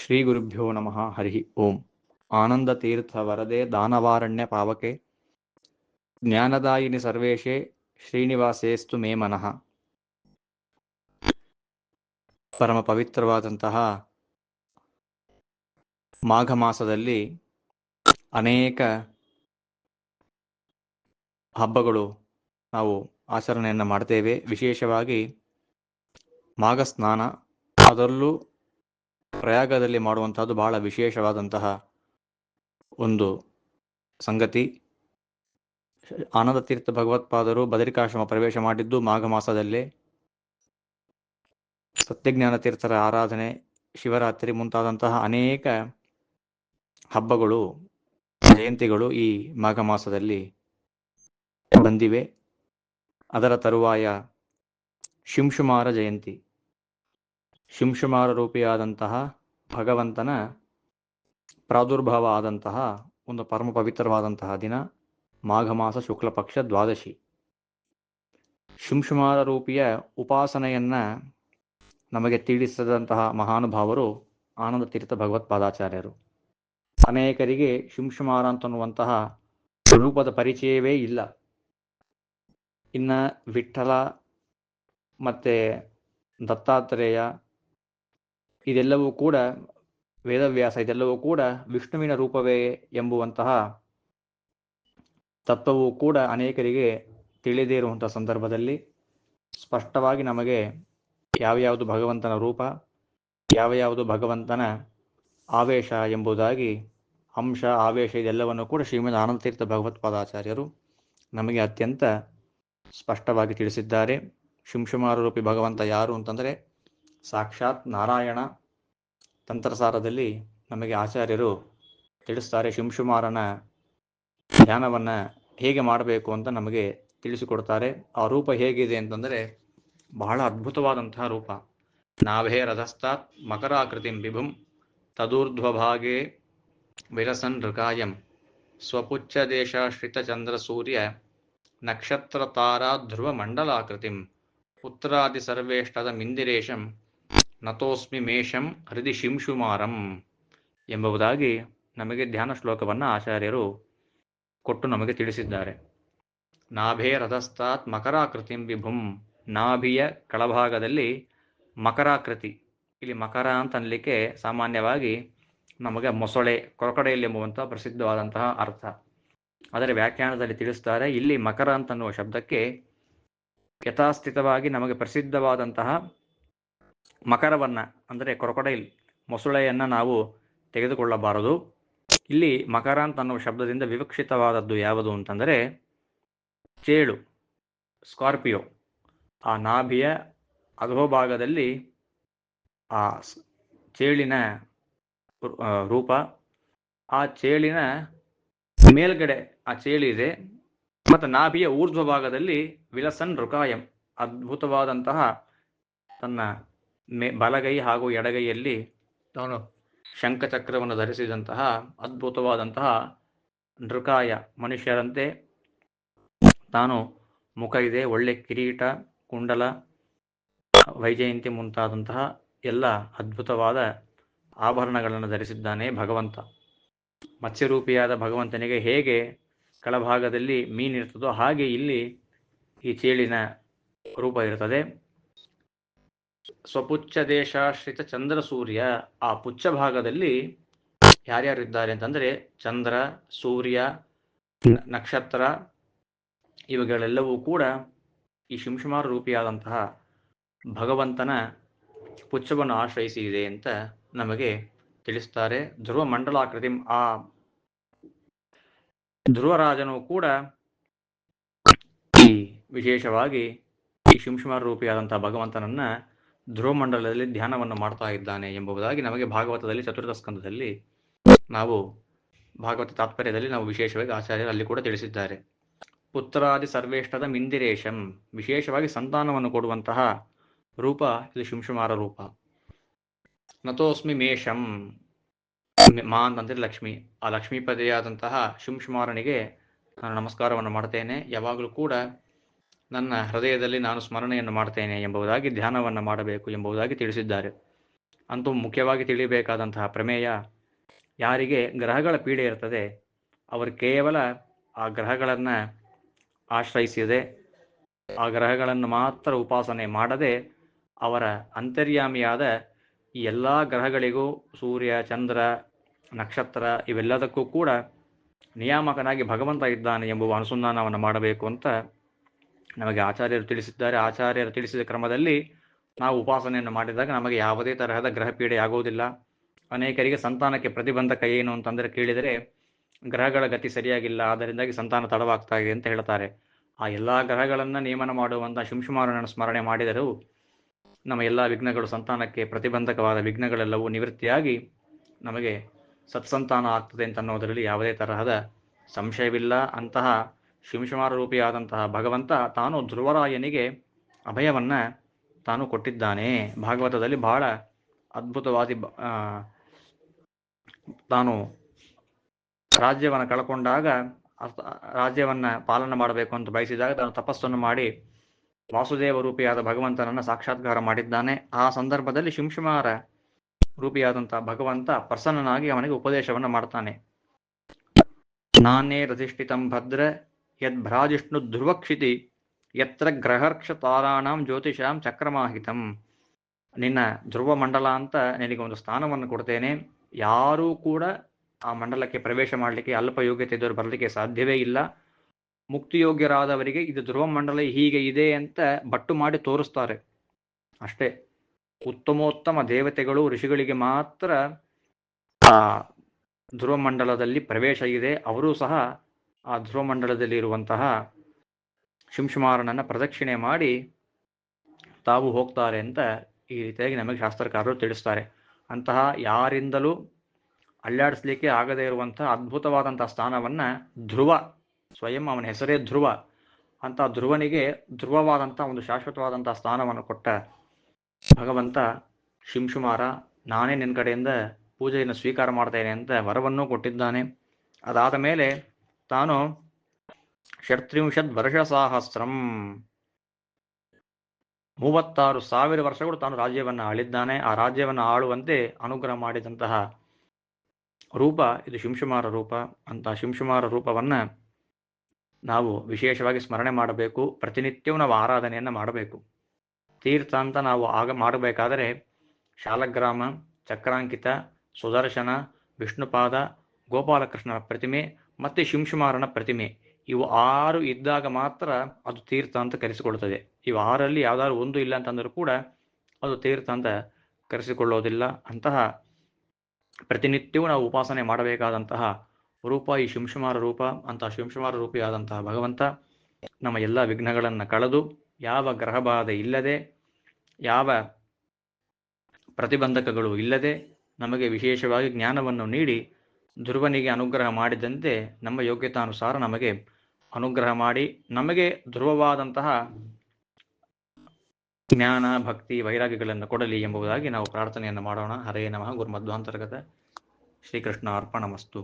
ಶ್ರೀ ಗುರುಭ್ಯೋ ನಮಃ. ಹರಿ ಓಂ. ಆನಂದ ತೀರ್ಥ ವರದೆ ದಾನವಾರಣ್ಯ ಪಾವಕೆ ಜ್ಞಾನದಾಯಿನಿ ಸರ್ವೇಶೇ ಶ್ರೀನಿವಾಸೇಸ್ತು ಮೇ ಮನಃ. ಪರಮ ಪವಿತ್ರವಾದಂತಹ ಮಾಘ ಮಾಸದಲ್ಲಿ ಅನೇಕ ಹಬ್ಬಗಳು ನಾವು ಆಚರಣೆಯನ್ನು ಮಾಡ್ತೇವೆ. ವಿಶೇಷವಾಗಿ ಮಾಘ ಸ್ನಾನ, ಅದರಲ್ಲೂ ಪ್ರಯಾಗದಲ್ಲಿ ಮಾಡುವಂತಹದ್ದು ಬಹಳ ವಿಶೇಷವಾದಂತಹ ಒಂದು ಸಂಗತಿ. ಆನಂದ ತೀರ್ಥ ಭಗವತ್ಪಾದರು ಬದರಿಕಾಶ್ರಮ ಪ್ರವೇಶ ಮಾಡಿದ್ದು ಮಾಘ ಮಾಸದಲ್ಲೇ. ಸತ್ಯಜ್ಞಾನ ತೀರ್ಥರ ಆರಾಧನೆ, ಶಿವರಾತ್ರಿ ಮುಂತಾದಂತಹ ಅನೇಕ ಹಬ್ಬಗಳು, ಜಯಂತಿಗಳು ಈ ಮಾಘ ಮಾಸದಲ್ಲಿ ಬಂದಿವೆ. ಅದರ ತರುವಾಯ ಶಿಂಶುಮಾರ ಜಯಂತಿ, ಶಿಂಶುಮಾರ ರೂಪಿಯಾದಂತಹ ಭಗವಂತನ ಪ್ರಾದುರ್ಭಾವ ಆದಂತಹ ಒಂದು ಪರಮ ಪವಿತ್ರವಾದಂತಹ ದಿನ ಮಾಘ ಮಾಸ ಶುಕ್ಲ ಪಕ್ಷ ದ್ವಾದಶಿ. ಶಿಂಶುಮಾರ ರೂಪಿಯ ಉಪಾಸನೆಯನ್ನ ನಮಗೆ ತಿಳಿಸಿದಂತಹ ಮಹಾನುಭಾವರು ಆನಂದ ತೀರ್ಥ ಭಗವತ್ಪಾದಾಚಾರ್ಯರು. ಅನೇಕರಿಗೆ ಶಿಂಶುಮಾರ ಅಂತನ್ನುವಂತಹ ರೂಪದ ಪರಿಚಯವೇ ಇಲ್ಲ. ಇನ್ನ ವಿಠ್ಠಲ ಮತ್ತೆ ದತ್ತಾತ್ರೇಯ ಇದೆಲ್ಲವೂ ಕೂಡ, ವೇದವ್ಯಾಸ ಇದೆಲ್ಲವೂ ಕೂಡ ವಿಷ್ಣುವಿನ ರೂಪವೇ ಎಂಬುವಂತಹ ತತ್ವವೂ ಕೂಡ ಅನೇಕರಿಗೆ ತಿಳಿದೇ ಇರುವಂತಹ ಸಂದರ್ಭದಲ್ಲಿ ಸ್ಪಷ್ಟವಾಗಿ ನಮಗೆ ಯಾವ್ಯಾವುದು ಭಗವಂತನ ರೂಪ, ಯಾವ್ಯಾವುದು ಭಗವಂತನ ಆವೇಶ ಎಂಬುದಾಗಿ, ಅಂಶ ಆವೇಶ ಇದೆಲ್ಲವನ್ನು ಕೂಡ ಶ್ರೀಮದ್ ಆನಂದ ತೀರ್ಥ ಭಗವತ್ಪಾದಾಚಾರ್ಯರು ನಮಗೆ ಅತ್ಯಂತ ಸ್ಪಷ್ಟವಾಗಿ ತಿಳಿಸಿದ್ದಾರೆ. ಶಿಂಶುಮಾರ ರೂಪಿ ಭಗವಂತ ಯಾರು ಅಂತಂದರೆ ಸಾಕ್ಷಾತ್ ನಾರಾಯಣ. ತಂತ್ರಸಾರದಲ್ಲಿ ನಮಗೆ ಆಚಾರ್ಯರು ತಿಳಿಸ್ತಾರೆ. ಶಿಂಶುಮಾರನ ಧ್ಯಾನವನ್ನು ಹೇಗೆ ಮಾಡಬೇಕು ಅಂತ ನಮಗೆ ತಿಳಿಸಿಕೊಡ್ತಾರೆ. ಆ ರೂಪ ಹೇಗಿದೆ ಅಂತಂದರೆ ಬಹಳ ಅದ್ಭುತವಾದಂತಹ ರೂಪ. ನಾಭೇ ರಥಸ್ಥಾತ್ ಮಕರಾಕೃತಿಂ ವಿಭುಂ ತದೂರ್ಧ್ವಭಾಗೇ ವಿಲಸನ್ ಋಕಾಯಂ ಸ್ವಪುಚ್ಛ ದೇಶಾಶ್ರಿತ ಚಂದ್ರ ಸೂರ್ಯ ನಕ್ಷತ್ರ ತಾರಾ ಧ್ರುವ ಮಂಡಲಾಕೃತಿಂ ಪುತ್ರಾದಿ ಸರ್ವೇಷ್ಟದ ಮಿಂದಿರೇಶಂ ನತೋಸ್ಮಿ ಮೇಷಂ ಹೃದಿ ಶಿಂಶುಮಾರಂ ಎಂಬುದಾಗಿ ನಮಗೆ ಧ್ಯಾನ ಶ್ಲೋಕವನ್ನು ಆಚಾರ್ಯರು ಕೊಟ್ಟು ನಮಗೆ ತಿಳಿಸಿದ್ದಾರೆ. ನಾಭೇ ರಥಸ್ಥಾತ್ ಮಕರಾಕೃತಿಂ ವಿಭುಂ, ನಾಭಿಯ ಕೆಳಭಾಗದಲ್ಲಿ ಮಕರಾಕೃತಿ. ಇಲ್ಲಿ ಮಕರ ಅಂತ ಅನ್ಲಿಕ್ಕೆ ಸಾಮಾನ್ಯವಾಗಿ ನಮಗೆ ಮೊಸಳೆ, ಕೊರಕಡೆಯಲ್ಲಿ ಎಂಬುವಂತಹ ಪ್ರಸಿದ್ಧವಾದಂತಹ ಅರ್ಥ. ಅದರ ವ್ಯಾಖ್ಯಾನದಲ್ಲಿ ತಿಳಿಸ್ತಾರೆ, ಇಲ್ಲಿ ಮಕರ ಅಂತನ್ನುವ ಶಬ್ದಕ್ಕೆ ಯಥಾಸ್ಥಿತವಾಗಿ ನಮಗೆ ಪ್ರಸಿದ್ಧವಾದಂತಹ ಮಕರವನ್ನ, ಅಂದರೆ ಕ್ರೊಕೊಡೈಲ್, ಮೊಸಳೆಯನ್ನ ನಾವು ತೆಗೆದುಕೊಳ್ಳಬಾರದು. ಇಲ್ಲಿ ಮಕರ ಅಂತ ಅನ್ನುವ ಶಬ್ದದಿಂದ ವಿವಕ್ಷಿತವಾದದ್ದು ಯಾವುದು ಅಂತಂದರೆ ಚೇಳು, ಸ್ಕಾರ್ಪಿಯೋ. ಆ ನಾಭಿಯ ಅಧೋಭಾಗದಲ್ಲಿ ಆ ಚೇಳಿನ ರೂಪ, ಆ ಚೇಳಿನ ಮೇಲ್ಗಡೆ ಆ ಚೇಳಿದೆ, ಮತ್ತು ನಾಭಿಯ ಊರ್ಧ್ವ ಭಾಗದಲ್ಲಿ ವಿಲಸನ್ ಋಕಾಯಂ, ಅದ್ಭುತವಾದಂತಹ ತನ್ನ ಬಲಗೈ ಹಾಗೂ ಎಡಗೈಯಲ್ಲಿ ತಾನು ಶಂಖಚಕ್ರವನ್ನು ಧರಿಸಿದಂತಹ ಅದ್ಭುತವಾದಂತಹ ನೃಕಾಯ, ಮನುಷ್ಯರಂತೆ ತಾನು ಮುಖ ಇದೆ, ಒಳ್ಳೆ ಕಿರೀಟ, ಕುಂಡಲ, ವೈಜಯಂತಿ ಮುಂತಾದಂತಹ ಎಲ್ಲ ಅದ್ಭುತವಾದ ಆಭರಣಗಳನ್ನು ಧರಿಸಿದ್ದಾನೆ ಭಗವಂತ. ಮತ್ಸ್ಯರೂಪಿಯಾದ ಭಗವಂತನಿಗೆ ಹೇಗೆ ಕೆಳಭಾಗದಲ್ಲಿ ಮೀನಿರ್ತದೋ ಹಾಗೆ ಇಲ್ಲಿ ಈ ಚೇಳಿನ ರೂಪ ಇರ್ತದೆ. ಸ್ವಪುಚ್ಛ ದೇಶಾಶ್ರಿತ ಚಂದ್ರ ಸೂರ್ಯ, ಆ ಪುಚ್ಛ ಭಾಗದಲ್ಲಿ ಯಾರ್ಯಾರಿದ್ದಾರೆ ಅಂತಂದರೆ ಚಂದ್ರ, ಸೂರ್ಯ, ನಕ್ಷತ್ರ ಇವುಗಳೆಲ್ಲವೂ ಕೂಡ ಈ ಶಿಂಶುಮಾರ ರೂಪಿಯಾದಂತಹ ಭಗವಂತನ ಪುಚ್ಛವನ್ನು ಆಶ್ರಯಿಸಿ ಇದೆ ಅಂತ ನಮಗೆ ತಿಳಿಸ್ತಾರೆ. ಧ್ರುವ ಮಂಡಲಾಕೃತಿ, ಆ ಧ್ರುವರಾಜನು ಕೂಡ ಈ ವಿಶೇಷವಾಗಿ ಈ ಶಿಂಶುಮಾರ ರೂಪಿಯಾದಂತಹ ಭಗವಂತನನ್ನ ಧ್ರುವಮಂಡಲದಲ್ಲಿ ಧ್ಯಾನವನ್ನು ಮಾಡ್ತಾ ಇದ್ದಾನೆ ಎಂಬುದಾಗಿ ನಮಗೆ ಭಾಗವತದಲ್ಲಿ ಚತುರ್ಥ ಸ್ಕಂದದಲ್ಲಿ ನಾವು ಭಾಗವತ ತಾತ್ಪರ್ಯದಲ್ಲಿ ನಾವು ವಿಶೇಷವಾಗಿ ಆಚಾರ್ಯರು ಅಲ್ಲಿ ಕೂಡ ತಿಳಿಸಿದ್ದಾರೆ. ಪುತ್ರಾದಿ ಸರ್ವೇಷ್ಟದ ಮಿಂದಿರೇಶಂ, ವಿಶೇಷವಾಗಿ ಸಂತಾನವನ್ನು ಕೊಡುವಂತಹ ರೂಪ ಇದು ಶಿಂಶುಮಾರ ರೂಪ. ನತೋಸ್ಮಿ ಮೇಷಂ, ಮಾ ಅಂತಂದ್ರೆ ಲಕ್ಷ್ಮಿ, ಆ ಲಕ್ಷ್ಮೀಪದೆಯಾದಂತಹ ಶಿಂಶುಮಾರನಿಗೆ ನಾನು ನಮಸ್ಕಾರವನ್ನು ಮಾಡ್ತೇನೆ, ಯಾವಾಗಲೂ ಕೂಡ ನನ್ನ ಹೃದಯದಲ್ಲಿ ನಾನು ಸ್ಮರಣೆಯನ್ನು ಮಾಡ್ತೇನೆ ಎಂಬುದಾಗಿ ಧ್ಯಾನವನ್ನು ಮಾಡಬೇಕು ಎಂಬುದಾಗಿ ತಿಳಿಸಿದ್ದಾರೆ. ಅಂತೂ ಮುಖ್ಯವಾಗಿ ತಿಳಿಯಬೇಕಾದಂತಹ ಪ್ರಮೇಯ, ಯಾರಿಗೆ ಗ್ರಹಗಳ ಪೀಡೆ ಇರ್ತದೆ ಅವರು ಕೇವಲ ಆ ಗ್ರಹಗಳನ್ನು ಆಶ್ರಯಿಸಿದೆ, ಆ ಗ್ರಹಗಳನ್ನು ಮಾತ್ರ ಉಪಾಸನೆ ಮಾಡದೆ ಅವರ ಅಂತರ್ಯಾಮಿಯಾದ ಈ ಎಲ್ಲ ಗ್ರಹಗಳಿಗೂ, ಸೂರ್ಯ, ಚಂದ್ರ, ನಕ್ಷತ್ರ ಇವೆಲ್ಲದಕ್ಕೂ ಕೂಡ ನಿಯಾಮಕನಾಗಿ ಭಗವಂತ ಇದ್ದಾನೆ ಎಂಬುವ ಅನುಸಂಧಾನವನ್ನು ಮಾಡಬೇಕು ಅಂತ ನಮಗೆ ಆಚಾರ್ಯರು ತಿಳಿಸಿದ್ದಾರೆ. ಆಚಾರ್ಯರು ತಿಳಿಸಿದ ಕ್ರಮದಲ್ಲಿ ನಾವು ಉಪಾಸನೆಯನ್ನು ಮಾಡಿದಾಗ ನಮಗೆ ಯಾವುದೇ ತರಹದ ಗ್ರಹ ಪೀಡೆ ಆಗುವುದಿಲ್ಲ. ಅನೇಕರಿಗೆ ಸಂತಾನಕ್ಕೆ ಪ್ರತಿಬಂಧಕ ಏನು ಅಂತಂದರೆ ಕೇಳಿದರೆ ಗ್ರಹಗಳ ಗತಿ ಸರಿಯಾಗಿಲ್ಲ, ಅದರಿಂದಾಗಿ ಸಂತಾನ ತಡವಾಗ್ತಾ ಇದೆ ಅಂತ ಹೇಳ್ತಾರೆ. ಆ ಎಲ್ಲ ಗ್ರಹಗಳನ್ನು ನೇಮನ ಮಾಡುವಂಥ ಶಿಂಶುಮಾರನನ್ನು ಸ್ಮರಣೆ ಮಾಡಿದರೂ ನಮ್ಮ ಎಲ್ಲ ವಿಘ್ನಗಳು, ಸಂತಾನಕ್ಕೆ ಪ್ರತಿಬಂಧಕವಾದ ವಿಘ್ನಗಳೆಲ್ಲವೂ ನಿವೃತ್ತಿಯಾಗಿ ನಮಗೆ ಸತ್ಸಂತಾನ ಆಗ್ತದೆ ಅಂತ ಅನ್ನೋದರಲ್ಲಿ ಯಾವುದೇ ತರಹದ ಸಂಶಯವಿಲ್ಲ. ಅಂತಹ ಶಿಂಶುಮಾರ ರೂಪಿಯಾದಂತಹ ಭಗವಂತ ತಾನು ಧ್ರುವರಾಯನಿಗೆ ಅಭಯವನ್ನು ತಾನು ಕೊಟ್ಟಿದ್ದಾನೆ. ಭಾಗವತದಲ್ಲಿ ಬಹಳ ಅದ್ಭುತವಾದಿ ತಾನು ರಾಜ್ಯವನ್ನು ಕಳ್ಕೊಂಡಾಗ, ರಾಜ್ಯವನ್ನು ಪಾಲನೆ ಮಾಡಬೇಕು ಅಂತ ಬಯಸಿದಾಗ ತಾನು ತಪಸ್ಸನ್ನು ಮಾಡಿ ವಾಸುದೇವ ರೂಪಿಯಾದ ಭಗವಂತನನ್ನು ಸಾಕ್ಷಾತ್ಕಾರ ಮಾಡಿದ್ದಾನೆ. ಆ ಸಂದರ್ಭದಲ್ಲಿ ಶಿಂಶುಮಾರ ರೂಪಿಯಾದಂತಹ ಭಗವಂತ ಪ್ರಸನ್ನನಾಗಿ ಅವನಿಗೆ ಉಪದೇಶವನ್ನು ಮಾಡ್ತಾನೆ. ನಾನೇ ರಧಿಷ್ಠಿತಂ ಭದ್ರ ಯದ್ ಭ್ರಾಜಿಷ್ಣು ಧ್ರುವಕ್ಷಿತಿ ಯತ್ರ ಗ್ರಹರ್ಕ್ಷ ತಾರಾಣಾಂ ಜ್ಯೋತಿಷಾಂ ಚಕ್ರಮಾಹಿತಂ. ನಿನ್ನ ಧ್ರುವ ಮಂಡಲ ಅಂತ ನಿನಗೆ ಒಂದು ಸ್ಥಾನವನ್ನು ಕೊಡ್ತೇನೆ. ಯಾರೂ ಕೂಡ ಆ ಮಂಡಲಕ್ಕೆ ಪ್ರವೇಶ ಮಾಡಲಿಕ್ಕೆ, ಅಲ್ಪ ಯೋಗ್ಯತೆ ಇದ್ದವರು ಬರಲಿಕ್ಕೆ ಸಾಧ್ಯವೇ ಇಲ್ಲ. ಮುಕ್ತಿಯೋಗ್ಯರಾದವರಿಗೆ ಇದು ಧ್ರುವ ಮಂಡಲ ಹೀಗೆ ಇದೆ ಅಂತ ಬಟ್ಟು ಮಾಡಿ ತೋರಿಸ್ತಾರೆ ಅಷ್ಟೇ. ಉತ್ತಮೋತ್ತಮ ದೇವತೆಗಳು, ಋಷಿಗಳಿಗೆ ಮಾತ್ರ ಆ ಧ್ರುವ ಮಂಡಲದಲ್ಲಿ ಪ್ರವೇಶ ಇದೆ. ಅವರೂ ಸಹ ಆ ಧ್ರುವ ಮಂಡಲದಲ್ಲಿ ಇರುವಂತಹ ಶಿಂಶುಮಾರನನ್ನು ಪ್ರದಕ್ಷಿಣೆ ಮಾಡಿ ತಾವು ಹೋಗ್ತಾರೆ ಅಂತ ಈ ರೀತಿಯಾಗಿ ನಮಗೆ ಶಾಸ್ತ್ರಕಾರರು ತಿಳಿಸ್ತಾರೆ. ಅಂತಹ ಯಾರಿಂದಲೂ ಅಲ್ಲಾಡಿಸ್ಲಿಕ್ಕೆ ಆಗದೇ ಇರುವಂತಹ ಅದ್ಭುತವಾದಂತಹ ಸ್ಥಾನವನ್ನು ಧ್ರುವ, ಸ್ವಯಂ ಅವನ ಹೆಸರೇ ಧ್ರುವ, ಅಂತ ಧ್ರುವನಿಗೆ ಧ್ರುವವಾದಂಥ ಒಂದು ಶಾಶ್ವತವಾದಂತಹ ಸ್ಥಾನವನ್ನು ಕೊಟ್ಟ ಭಗವಂತ ಶಿಂಶುಮಾರ, ನಾನೇ ನಿನ್ನ ಕಡೆಯಿಂದ ಪೂಜೆಯನ್ನು ಸ್ವೀಕಾರ ಮಾಡ್ತೇನೆ ಅಂತ ವರವನ್ನೂ ಕೊಟ್ಟಿದ್ದಾನೆ. ಅದಾದ ಮೇಲೆ ತಾನು 37 ವರ್ಷ ಸಹಸ್ರಂ 36,000 ವರ್ಷಗಳು ತಾನು ರಾಜ್ಯವನ್ನು ಆಳಿದ್ದಾನೆ. ಆ ರಾಜ್ಯವನ್ನು ಆಳುವಂತೆ ಅನುಗ್ರಹ ಮಾಡಿದಂತಹ ರೂಪ ಇದು ಶಿಂಶುಮಾರ ರೂಪ. ಅಂತ ಶಿಂಶುಮಾರ ರೂಪವನ್ನು ನಾವು ವಿಶೇಷವಾಗಿ ಸ್ಮರಣೆ ಮಾಡಬೇಕು. ಪ್ರತಿನಿತ್ಯವೂ ನಾವು ಆರಾಧನೆಯನ್ನು ಮಾಡಬೇಕು. ತೀರ್ಥ ಅಂತ ನಾವು ಮಾಡಬೇಕಾದರೆ ಶಾಲಗ್ರಾಮ, ಚಕ್ರಾಂಕಿತ, ಸುದರ್ಶನ, ವಿಷ್ಣುಪಾದ, ಗೋಪಾಲಕೃಷ್ಣನ ಪ್ರತಿಮೆ ಮತ್ತು ಶಿಂಶುಮಾರನ ಪ್ರತಿಮೆ, ಇವು 6 ಇದ್ದಾಗ ಮಾತ್ರ ಅದು ತೀರ್ಥ ಅಂತ ಕರೆಸಿಕೊಳ್ಳುತ್ತದೆ. ಇವು 6ರಲ್ಲಿ ಯಾವ್ದಾದ್ರು ಒಂದು ಇಲ್ಲ ಅಂತಂದರೂ ಕೂಡ ಅದು ತೀರ್ಥ ಅಂತ ಕರೆಸಿಕೊಳ್ಳೋದಿಲ್ಲ. ಅಂತಹ ಪ್ರತಿನಿತ್ಯವೂ ನಾವು ಉಪಾಸನೆ ಮಾಡಬೇಕಾದಂತಹ ರೂಪ ಈ ಶಿಂಶುಮಾರ ರೂಪ. ಅಂತಹ ಶಿಂಶುಮಾರ ರೂಪಿಯಾದಂತಹ ಭಗವಂತ ನಮ್ಮ ಎಲ್ಲ ವಿಘ್ನಗಳನ್ನು ಕಳೆದು, ಯಾವ ಗ್ರಹಬಾಧೆ ಇಲ್ಲದೆ, ಯಾವ ಪ್ರತಿಬಂಧಕಗಳು ಇಲ್ಲದೆ ನಮಗೆ ವಿಶೇಷವಾಗಿ ಜ್ಞಾನವನ್ನು ನೀಡಿ ಧ್ರುವನಿಗೆ ಅನುಗ್ರಹ ಮಾಡಿದಂತೆ ನಮ್ಮ ಯೋಗ್ಯತಾನುಸಾರ ನಮಗೆ ಅನುಗ್ರಹ ಮಾಡಿ ನಮಗೆ ಧ್ರುವವಾದಂತಹ ಜ್ಞಾನ, ಭಕ್ತಿ, ವೈರಾಗ್ಯಗಳನ್ನು ಕೊಡಲಿ ಎಂಬುದಾಗಿ ನಾವು ಪ್ರಾರ್ಥನೆಯನ್ನು ಮಾಡೋಣ. ಹರೇ ನಮಃ. ಗುರುಮಧ್ವಾಂತರ್ಗತ ಶ್ರೀಕೃಷ್ಣ ಅರ್ಪಣಮಸ್ತು.